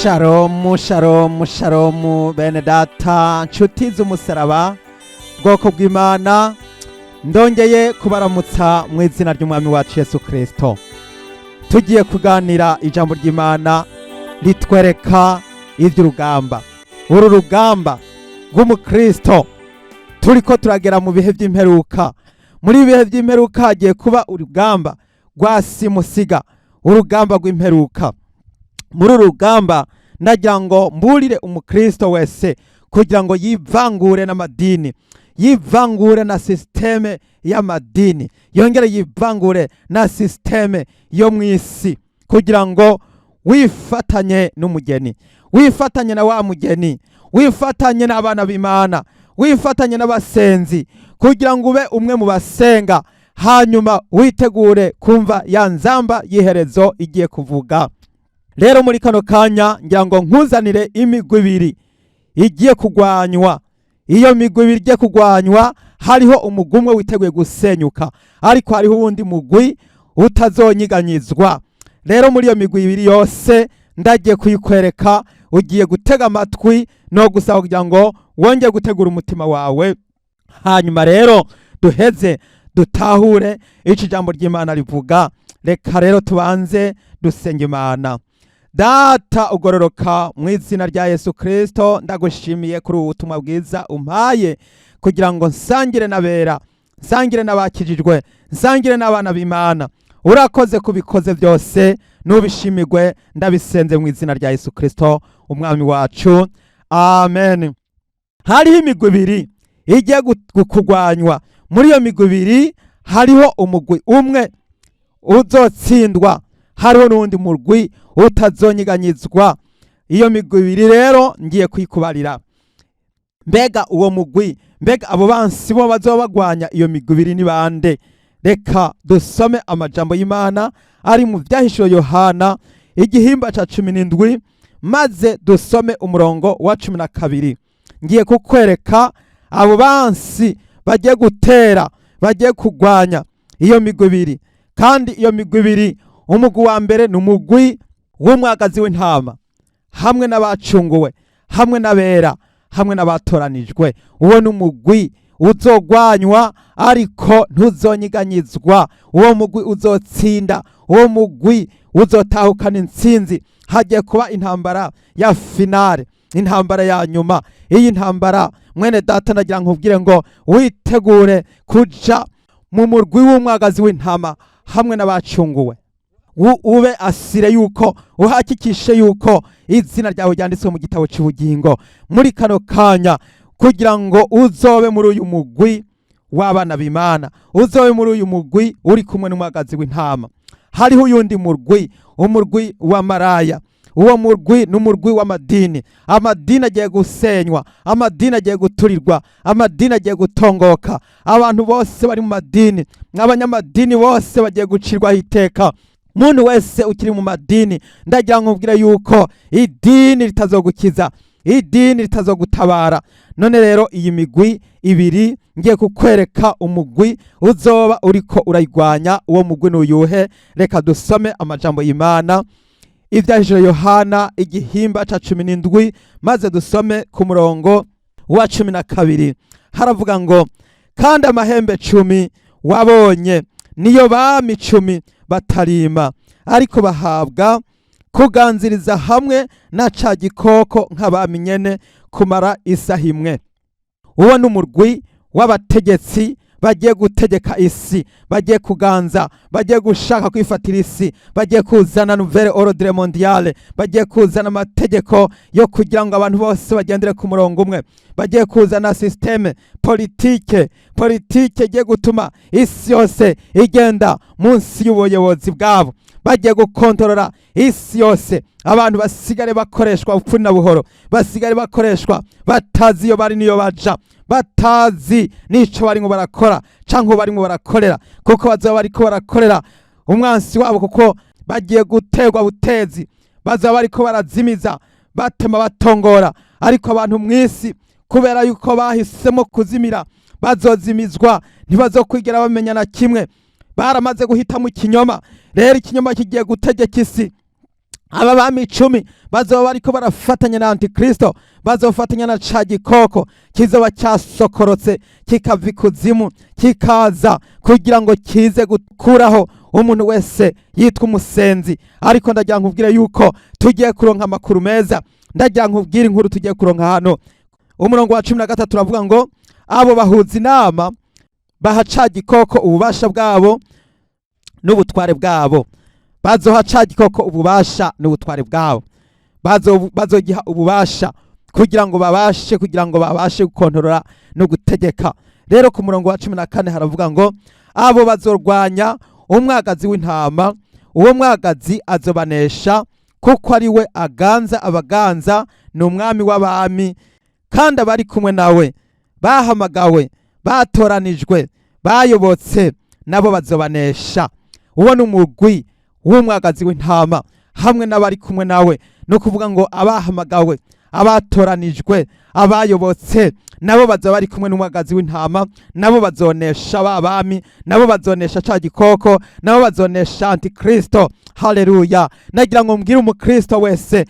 Shalomu shalomu shalomu bene data nshuti z'umusaraba bwoko bw'Imana, ndongeye kubaramutsa mu izina ry'umwami wacu Yesu Kristo. Tugiye kuganira ijambo ry'Imana ritwereka ivy'urugamba. Uru rugamba rw'umukristo turiko turagera mu bihe vy'imperuka. Muri ibihe vy'imperuka hagiye kuba urugamba rwa simusiga, urugamba rw'imperuka. Muri uru rugamba ndagira ngo mburire umukristo wese kugira ngo yivangure n'amadini, yivangure na systeme y'amadini, yongere yivangure na systeme yo mw'isi, kugira ngo wifatanye n'umugeni, wifatanye na wa mugeni, wifatanye n'abana b'Imana, wifatanye n'abasenzi, kugira ngo ube umwe mu basenga, hanyuma witegure kumva ya nzamba y'iherezo igiye kuvuga. Rero muri kano kanya ngira ngo nkuzanire imigwi ibiri igiye kugwanywa. Iyo migwi ibiri igiye kugwanywa, hariho umugwi umwe witeguye gusenyuka, ariko hariho uwundi mugwi utazonyiganyizwa. Rero muri iyo migwi ibiri yose ndagiye kuyikwereka, ugiye gutega amatwi no gusaba kugira ngo wongeye gutegura umutima wawe, hanyuma rero duheze dutahure ico ijambo ry'Imana rivuga. Reka rero tubanze dusenga Imana. Data ugororoka, mu izina rya Yesu Kristo ndagushimiye kuri ubu butumwa bwiza umpaye kugira ngo nsangire n'abera, nsangire n'abakijijwe, nsangire n'abana b'Imana. Urakoze kubikoze byose, nubishimirwe, ndabisenze mu izina rya Yesu Kristo umwami wacu, amen. Hariho imigwi ibiri igiye kugwanywa. Muri iyo migwi ibiri hariho umugwi umwe uzotsindwa, hariho n'undi mugwi utazonyiganyizwa. Iyo migwi ibiri rero ngiye kwikubarira. Mbega uwo mugwi, mbega abo bansi bo bazoba bagwanya iyo migwi ibiri ni bande? Reka dusome amajambo y'Imana ari mu Vyahishuwe Yohana igihimba ca 17, maze dusome umurongo wa 12. Ngiye kukwereka abo bansi bagiye gutera, bagiye kugwanya iyo migwi ibiri. Kandi iyo migwi ibiri, umugwi wa mbere ni umugwi w'umwagazi w'intama, hamwe n'abacunguwe, hamwe n'abera, hamwe n'abatoranijwe. Uwo ni umugwi uzogwanywa ariko ntuzonyiganyizwa. Uwo mugwi uzotsinda, uwo mugwi uzotahukana intsinzi. Hagiye kuba intambara ya finale, intambara ya nyuma. Iyi ntambara mwene data nagira nkubwire ngo witegure kuja mu murwi w'umwagazi w'intama hamwe n'abacunguwe. Ube asire yuko, uhakikishe yuko izina ryawe ryanditswe mu gitabo cy'ubugingo muri kano kanya, kugira ngo uzobe muri uyu mugwi w'abana b'Imana, uzobe muri uyu mugwi uri kumwe n'umwagazi w'intama. Hariho uyundi murwi, umurwi wa maraya. Uwo murwi ni umurwi w'amadini. Amadini agiye gusenywa, amadini agiye guturirwa, amadini agiye gutongoka. Abantu bose bari mu madini, abanyamadini bose bagiye gucirwaho iteka. Muntu wese ukiri mu madini ndagira nkubwire yuko idini ritazogukiza, idini ritazogutabara. None rero iyi migwi ibiri ngiye kukwereka umugwi uzoba uriko urayigwanya. Uwo mugwi n'uyuhe? Reka dusome amajambo y'Imana. Ivyahishuwe Yohana igihimba ca 17, maze dusome ku murongo wa 12. Haravuga ngo, kandi amahembe 10 wabonye niyo bami 10 batarima, ariko bahabwa kuganziriza hamwe na ca gikoko nk'abami nyene kumara isaha imwe. Uwo ni umurwi w'abategetsi bagiye gutegeka isi, bagiye kuganza, bagiye gushaka kwifatira isi, bagiye kuzana nouvelle ordre mondiale, bagiye kuzana amategeko yo kugira ngo abantu bose bagendere ku murongo umwe, bagiye kuzana systeme politike igiye gutuma isi yose igenda munsi y'ubuyobozi bwabo, bagiye gukontorora isi yose. Abantu basigare bakoreshwa upfu na buhoro, basigare bakoreshwa batazi iyo bari niyo baja, batazi nico barimwo barakora canke barimwo barakorera, kuko bazoba bariko barakorera umwansi wabo, kuko bagiye guterwa butezi, bazoba bariko barazimiza, batema, batongora. Ariko abantu mw'isi kubera yuko bahisemo kuzimira, bazozimizwa, ntibazokwigera bamenya na kimwe. Baramaze guhitamo ikinyoma. Rero ikinyoma kigiye gutegeka isi, aba bami 10 bazoba bariko barafatanya na antikristo, bazofatanya na ca gikoko kizoba cyasokorotse kikava ikuzimu kikaza kugira ngo kize gukuraho umuntu wese yitwa umusenzi. Ariko ndagira nkubwire yuko tugiye kuronka amakuru meza, ndagira nkubwire inkuru tugiye kuronka hano. Umurongo wa 13 turavuga ngo abo bahuza inama baha ca gikoko ububasha bwabo n'ubutware bwabo. Bazoha ca gikoko ububasha n'ubutware bwabo, bazogiha ububasha kugira ngo babashe gukontorora no gutegeka. Rero ku murongo wa 14 haravuga ngo abo bazorwanya umwagazi w'intama, uwo mwagazi azobanesha, kuko ari we aganza abaganza, ni umwami w'abami, kandi abari kumwe nawe bahamagawe, batoranijwe, bayobotse, nabo bazobanesha. Uwo ni umugwi w'umwagazi w'intama hamwe n'abari kumwe nawe, no kuvuga ngo abahamagawe, abatoranijwe, abayobotse, nabo bazoba bari kumwe n'umwagazi w'intama, nabo bazonesha babami, nabo bazonesha ca gikoko, nabo bazonesha antikristo. Haleluya! Nagira ngo mbwire umukristo wese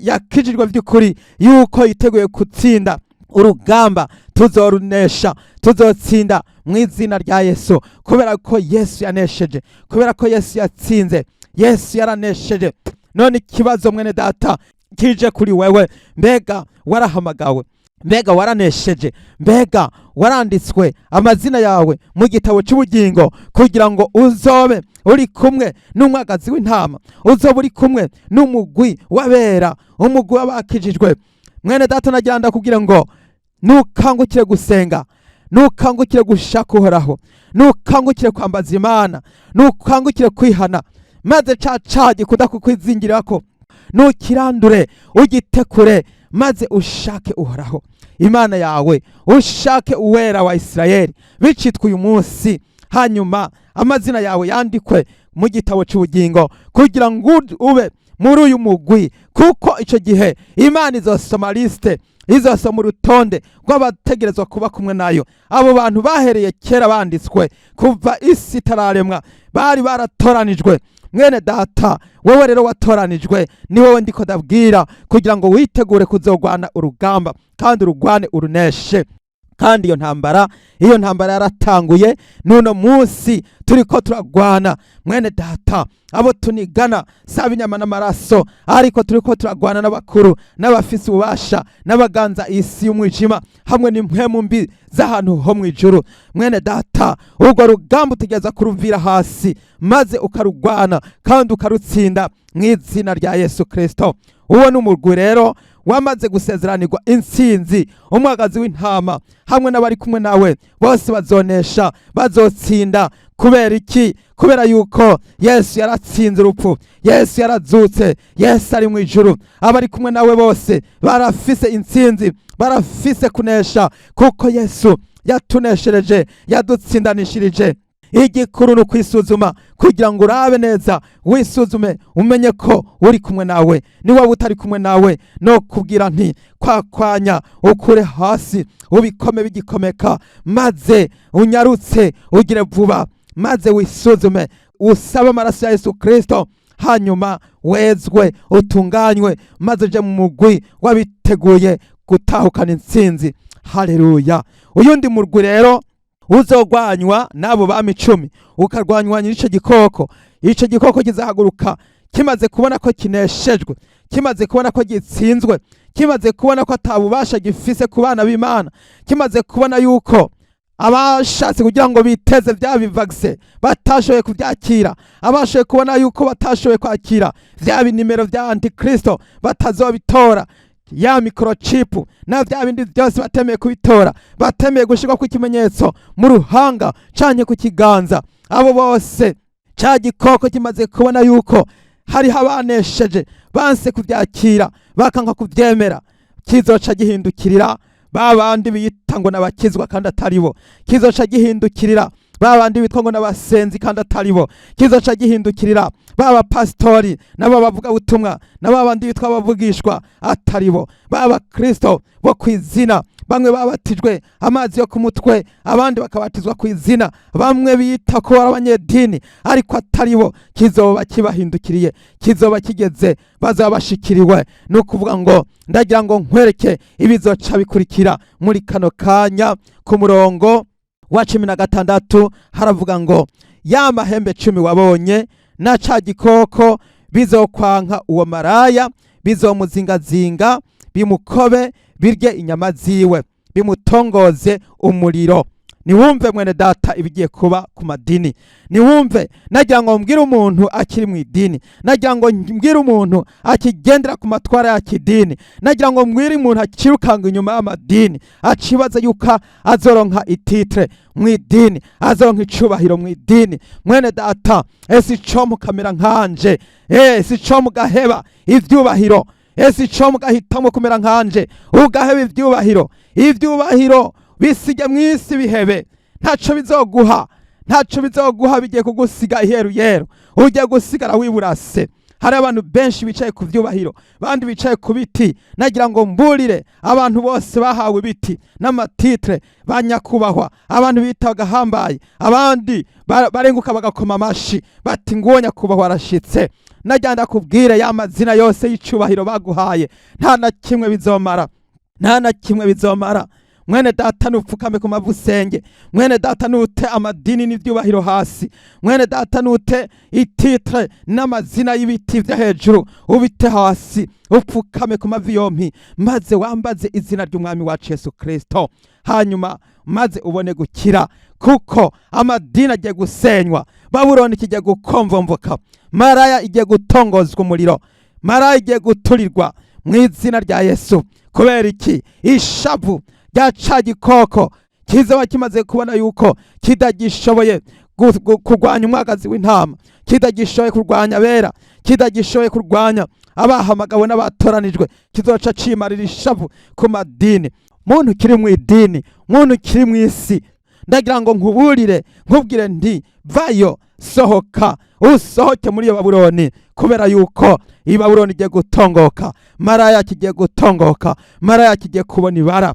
yakijijwe vy'ukuri yuko yiteguye gutsinda urugamba, tuzorunesha, tuzotsinda mu izina rya Yesu, kubera ko Yesu yanesheje, kubera ko Yesu yatsinze, Yesu yaranesheje. None ikibazo mwene data kije kuri wewe, mbega warahamagawe, mbega waranesheje, mbega waranditswe amazina yawe mu gitabo cy'ubugingo kugira ngo uzobe uri kumwe n'umwagazi w'intama, uzobe uri kumwe n'umugwi w'abera, umugwi w'abakijijwe. Mwene data nagira ndakubwira ngo nukangukire gusenga, nukangukire gushaka Uhoraho, nukangukire kwambaza Imana, nukangukire kwihana, maze ca gikunda kukwizingirako nukirandure, ugitekure, maze ushake Uhoraho Imana yawe, ushake Uwera wa Isirayeli bicitwa uyu munsi, hanyuma amazina yawe yandikwe mu gitabo cy'ubugingo kugira ngo ube muri uyu mugwi, kuko ico gihe Imana izosoma liste, izosoma urutonde rw'abategerezwa kuba kumwe nayo. Abo bantu bahereye kera banditswe kuva isi itararemwa, bari baratoranijwe. Mwene data, wewe rero watoranijwe, ni wowe ndiko ndabwira kugira ngo witegure kuzogwana urugamba, kandi urugwane uruneshe. Kandi iyo ntambara yaratanguye, nuno munsi turiko turagwana. Mwene data, abo tunigana saba inyama n'amaraso, ariko turiko turagwana n'abakuru, n'abafisi ububasha, n'abaganza isi y'umwijima, hamwe n'impwemu mbi z'ahantu ho mw'ijuru. Mwene data, urwo rugamba utegeza kuruvira hasi, maze ukarugwana kandi ukarutsinda mu izina rya Yesu Kristo. Uwo ni umugwi rero wamaze gusezeranirwa intsinzi, umwagazi w'intama hamwe n'abari kumwe nawe bose bazonesha, bazotsinda. Kubera iki? Kubera yuko Yesu yaratsinze urupfu, Yesu yarazutse, Yesu ari mu ijuru. Abari kumwe nawe bose barafise intsinzi, barafise kunesha, kuko Yesu yatuneshereje, yadutsindanishirije. Igikuru ni ukwisuzuma kugira ngo urabe neza, wisuzume umenye ko uri kumwe nawe. Ni wowe utari kumwe nawe, no kubwira nti kwakwanya ukure hasi, ubikome bigikomeka, maze unyarutse ugire vuba, maze wisuzume, usabe amaraso ya Yesu Kristo, hanyuma wezwe, utunganywe, maze uje mu mugwi wabiteguye gutahukana intsinzi. Haleluya! Uyundi mugwi rero uzogwanywa n'abo bami 10, ukarwanywa n'ico gikoko. Ico gikoko kizahaguruka kimaze kubona ko kineshejwe, kimaze kubona ko gitsinzwe, kimaze kubona ko atabubasha gifise ku bana b'Imana, kimaze kubona yuko abashatse kugira ngo biteze vya bivagse batashoboye kuvyakira, abashoboye kubona yuko batashoboye kwakira vya binimero vya antikristo batazobitora, ya microchip na vya bindi byose batemeye kubitora, batemeye gushirwa ku ikimenyetso mu ruhanga canye ku kiganza. Abo bose ca gikoko kimaze kubona yuko hari habanesheje, banse kuvyakira, bakanka kuvyemera, kizoca gihindukirira babandi biyita ngo nabakizwa kandi atari bo. Kizoca gihindukirira babandi bitwa ngo n'abasenzi kandi atari bo, kizoca gihindukirira baba pastori nabo bavuga butumwa na babandi bitwa abavugishwa atari bo, baba Kristo bo kwizina, bamwe babatijwe amazi yo ku mutwe, abandi bakabatizwa kwizina, bamwe bita ko ari abanyedini ariko atari bo, kizoba kibahindukiriye, kizoba kigeze bazabashikiriwe. No kuvuga ngo ndagira ngo nkwereke ibizoca bikurikira muri kano kanya. Ku murongo wa 16 haravuga ngo ya mahembe 10 wabonye na ca gikoko bizokwanka uwo maraya, bizomuzingazinga, bimukobe, birye inyama ziwe, bimutongoze umuriro. Niwumve mwene data ibigiye kuba ku madini, niwumve. Nagira ngo mbwire umuntu akiri mu idini, nagira ngo mbwire umuntu akigendera ku matwara ya kidini, nagira ngo mbwire umuntu akirukanga inyuma y'amadini, acibaza yuko azoronka ititre mu idini, azoronka icubahiro mu idini. Mwene data, ese ico mukamera nkanje, ese ico mugaheba ivyubahiro, ese ico mugahitamo kumera nkanje ugaheba ivyubahiro. Ivyubahiro bisige mwisi bihebe, ntaco bizoguha, ntaco bizoguha, bigiye kugusiga iheru yero, ugiye gusigara wiburase. Hari abantu benshi bicaye ku vyubahiro, bandi bicaye ku biti. Nagira ngo mburire abantu bose bahawe biti n'amatitre, banyakubahwa, abantu bitaga hambaye, abandi barenguka bagakoma amashi bati nguwo nyakubahwa arashitse. Nagira ndakubwire ya mazina yose y'icubahiro baguhaye nta na kimwe bizomara, nta na kimwe bizomara. Mwene data nupfukame ku mavusenge, mwene data nute amadini n'ivyubahiro hasi, mwene data nute ititre n'amazina y'ibiti vya hejuru ubite hasi, upfukame ku mavi yompi, maze wambaze izina ry'umwami wacu Yesu Kristo, hanyuma maze ubone gukira. Kuko amadini agiye gusenywa, Babuloni kigiye gukomvomvoka, maraya igiye gutongozwa umuriro, maraya igiye guturirwa mu izina rya Yesu. Kubera iki? Ishavu rya ca gikoko kizoba kimaze kubona yuko kidagishoboye kurwanya umwagazi w'intama, kidagishoboye kurwanya abera, kidagishoboye kurwanya abahamagawe n'abatoranijwe, kizoca cimarira ishavu ku madini. Muntu kiri mu idini, muntu kiri mu isi, ndagira ngo nkuburire, nkubwire nti vayo, sohoka, usohoke muri iyo Babuloni, kubera yuko iyi Babuloni igiye gutongoka, maraya kigiye gutongoka, maraya kigiye kubona ibara,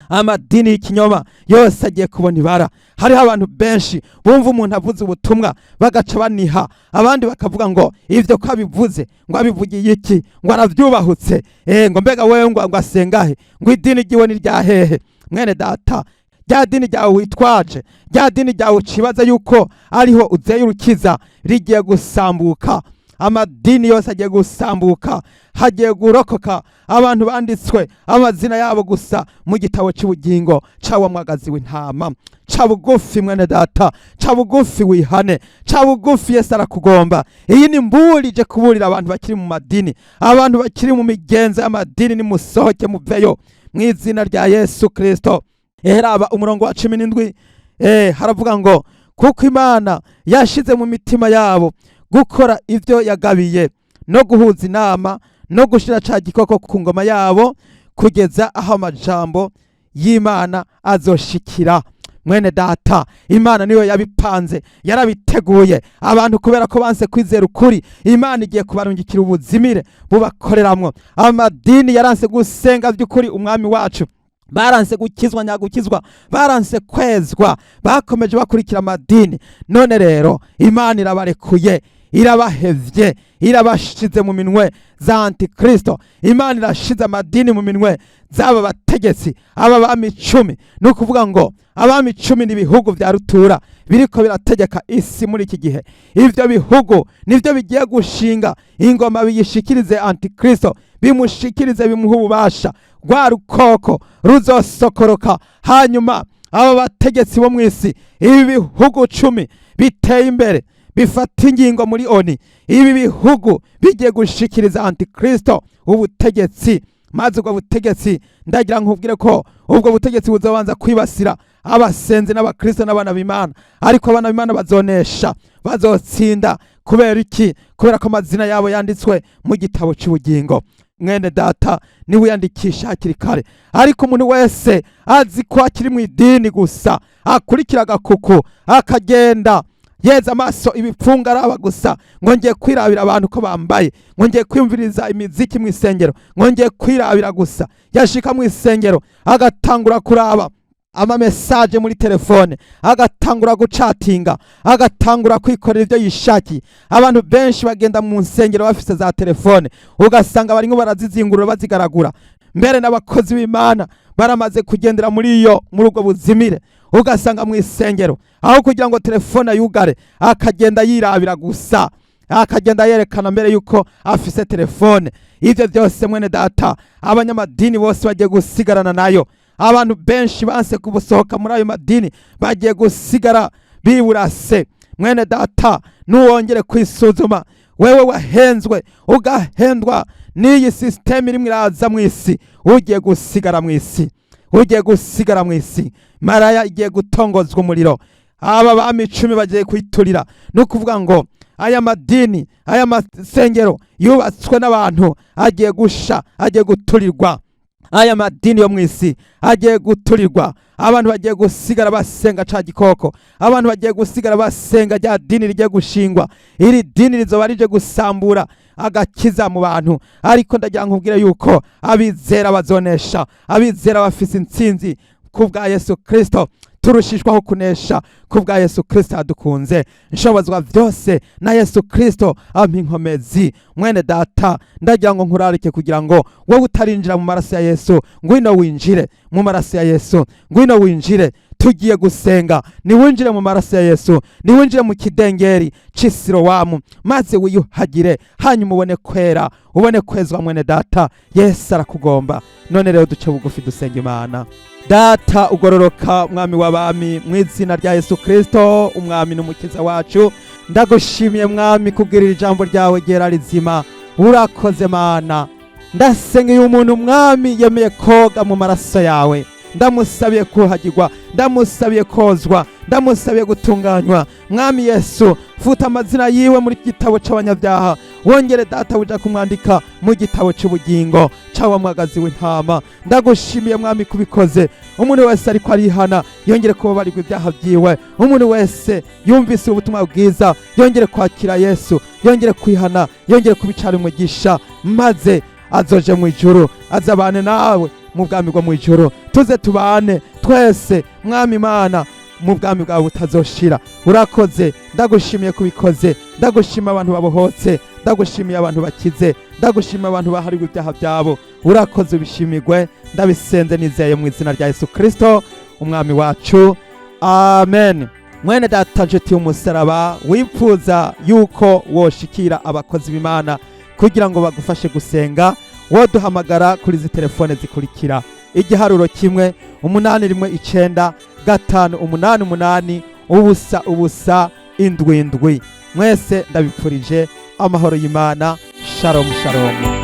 amadini y'ikinyoma yose agiye kubona ibara. Hariho abantu benshi bumva umuntu avuze ubutumwa bagaca baniha, abandi bakavuga ngo ivyo ko abivuze ngo abivugiye iki, ngo aravyubahutse, ngo mbega wewe ngo asengahe, ngo idini ryiwe ni rya hehe. Mwene data, rya dini ryawe witwaje, rya dini ryawe ucibaza yuko ariho uzeye urukiza, rigiye gusambuka. Amadini yose agiye gusambuka, hagiye gurokoka abantu banditswe amazina yabo gusa mu gitabo cy'ubugingo cawa mwagazi w'intama. Ca bugufi mwene data, ca bugufi wihane, ca bugufi Yesu arakugomba. Iyi ni mburije kuburira abantu bakiri mu madini, abantu bakiri mu migenzo y'amadini, ni musohoke muveyo mu izina rya Yesu Kristo. Raba umurongo wa 17 haravuga ngo kuko Imana yashize mu mitima yabo gukora ivyo yagabiye, no guhuza inama, no gushira ca gikoko ku ngoma yabo, kugeza aho amajambo y'Imana azoshikira. Mwene data, Imana niyo yabipanze, yarabiteguye. Abantu kubera ko banse kwizera ukuri, Imana igiye kubarungikira ubuzimire bubakoreramwo. Amadini yaranse gusenga vy'ukuri umwami wacu, baranse gukizwa nyagukizwa, baranse kwezwa, bakomeje bakurikira amadini. None rero Imana irabarekuye, irabahevye, irabashize mu minwe za Antikristo. Imana irashize amadini mu minwe z'aba bategetsi, aba bami 10. No kuvuga ngo abami 10 n'ibihugu vya rutura biriko birategeka isi muri iki gihe. Ivyo bihugu nivyo bigiye gushinga ingoma biyishikirize Antikristo, bimushikirize, bimuha ububasha, rwa rukoko ruzosokoroka. Hanyuma aba bategetsi bo mwisi, ibi bihugu 10 biteye imbere, bifata ingingo muri ONU, ibi bihugu bigiye gushikiriza Antikristo ubutegetsi. Maze ubwo butegetsi ndagira nkubwire ko ubwo butegetsi buzobanza kwibasira abasenzi n'abakristo n'abana b'Imana, ariko abana b'Imana bazonesha, bazotsinda. Kubera iki? Kubera ko amazina yabo yanditswe mu gitabo cy'ubugingo. mwene data niwiyandikisha hakiri kare. Ariko umuntu wese azi ko akiri mu idini gusa akurikira agakuku akagenda yeza amaso ibipfunga araba gusa, ngongeye kwirabira abantu ko bambaye, ngongeye kwimviriza imiziki mu isengero, ngongeye kwirabira gusa, yashika mu isengero agatangura kuraba amamesaje muri telefone, agatangura gucatinga, agatangura kwikorera ibyo yishakiye. Abantu benshi bagenda mu nsengero bafise za telefone, ugasanga barimwo barazizingurura bazigaragura. Mbere n'abakozi b'Imana baramaze kugendera muri ubwo buzimire, ugasanga mu isengero aho kugira ngo telefone yugare akagenda yirabira gusa, akagenda yerekana mbere yuko afise telefone. Ivyo byose mwene data abanyamadini bose bagiye gusigarana nayo. Abantu benshi banse kubusohoka muri ayo madini bagiye gusigara biburase. Mwene data nuwongere kwisuzuma, wewe wahenzwe ugahendwa n'iyi system irimwe iraza mu isi, ugiye gusigara mu isi, ugiye gusigara mu isi. Maraya igiye gutongozwa umuriro, aba bami 10 bagiye kwiturira. No kuvuga ngo aya madini, aya masengero yubatswe n'abantu agiye gusha, agiye guturirwa. Aya madini yo mu isi agiye guturirwa. Abantu bagiye gusigara basenga ca gikoko, abantu bagiye gusigara basenga rya dini rigiye gushingwa. Iri dini rizoba rije gusambura agakiza mu bantu. Ariko ndagira nkubwire yuko abizera bazonesha, abizera bafise intsinzi kubwa Yesu Kristo. Turushishwaho kunesha kubwa Yesu Kristo adukunze. Nshobozwa vyose na Yesu Kristo ampa inkomezi. Mwene data ndagira ngo nkurarike kugira ngo wowe utarinjira mu maraso ya Yesu, ngwino winjire mu maraso ya Yesu, ngwino winjire. Tugiye gusenga, niwinjire mu maraso ya Yesu, niwinjire mu kidengeri c'Isilowamu, maze wiyuhagire, hanyuma ubone kwera, ubone kwezwa. Mwene data, Yesu arakugomba. None rero duce bugufi dusenga Imana. Data ugororoka, mwami w'abami, mu izina rya Yesu Kristo umwami n'umukiza wacu, ndagushimiye mwami kubwirira ijambo ryawe ryera rizima. Urakoze Mana. Ndasengeye umuntu mwami yemeye koga mu maraso yawe, ndamusabiye kuhagirwa, ndamusabiye kozwa, ndamusabiye gutunganywa. Mwami Yesu, futa amazina yiwe muri gitabo c'abanyabyaha, wongere data uja kumwandika mu gitabo c'ubugingo cawa mwagazi w'intama. Ndagushimiye mwami kubikoze. Umuntu wese ariko arihana yongere kubabarirwa ibyaha byiwe. Umuntu wese yumvise ubutumwa bwiza yongere kwakira Yesu, yongere kwihana, yongere kubicara umugisha, maze azoje mu ijuru, azabane nawe mu bwami bwo mu ijuru. Tuze tubane twese mwami Mana mu bwami bwawe butazoshira. Urakoze, ndagushimiye kubikoze. Ndagushima abantu babohotse, ndagushimiye abantu bakize, ndagushima abantu bahariwe ibyaha byabo. Urakoze, ubishimirwe. Ndabisenze nizeye mu izina rya Yesu Kristo umwami wacu, amen. Mwene data nshuti y'umusaraba, wipfuza yuko woshikira abakozi b'Imana kugira ngo bagufashe gusenga, woduhamagara kuri izi telefone zikurikira: 1-800-588-7. Mwese ndabipfurije amahoro y'Imana. Shalom shalom.